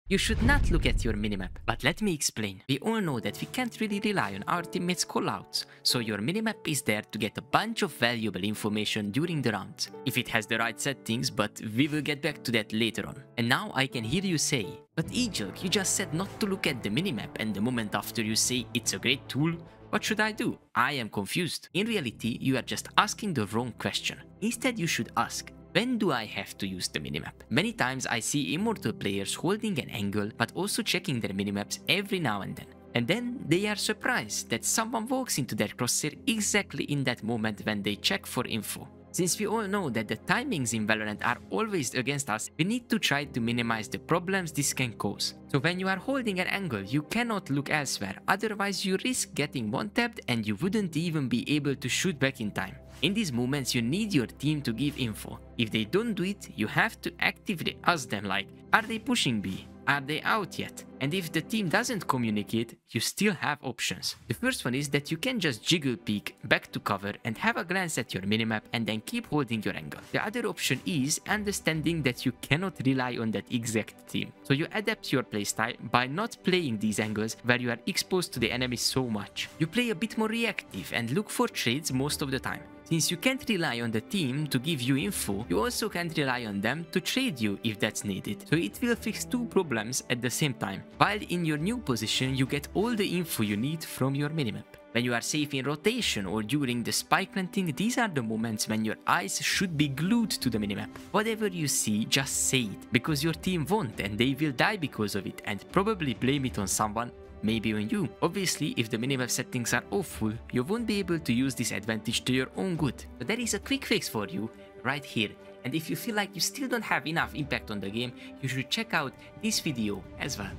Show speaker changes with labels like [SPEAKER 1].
[SPEAKER 1] You should not look at your minimap, but let me explain. We all know that we can't really rely on our teammates' callouts, so your minimap is there to get a bunch of valuable information during the rounds, if it has the right settings, but we will get back to that later on. And now I can hear you say, but Egelc, you just said not to look at the minimap, and the moment after you say it's a great tool. What should I do? I am confused. In reality, you are just asking the wrong question. Instead, you should ask, when do I have to use the minimap? Many times I see immortal players holding an angle but also checking their minimaps every now and then. And then they are surprised that someone walks into their crosshair exactly in that moment when they check for info. Since we all know that the timings in Valorant are always against us, we need to try to minimize the problems this can cause. So when you are holding an angle, you cannot look elsewhere, otherwise you risk getting one-tapped and you wouldn't even be able to shoot back in time. In these moments, you need your team to give info. If they don't do it, you have to actively ask them like, are they pushing B? Are they out yet? And if the team doesn't communicate, you still have options. The first one is that you can just jiggle peek back to cover and have a glance at your minimap and then keep holding your angle. The other option is understanding that you cannot rely on that exact team. So you adapt your playstyle by not playing these angles where you are exposed to the enemy so much. You play a bit more reactive and look for trades most of the time. Since you can't rely on the team to give you info, you also can't rely on them to trade you if that's needed. So it will fix two problems at the same time. While in your new position, you get all the info you need from your minimap. When you are safe in rotation or during the spike planting, these are the moments when your eyes should be glued to the minimap. Whatever you see, just say it, because your team won't and they will die because of it and probably blame it on someone, maybe on you. Obviously, if the minimap settings are awful, you won't be able to use this advantage to your own good. But there is a quick fix for you right here. And if you feel like you still don't have enough impact on the game, you should check out this video as well.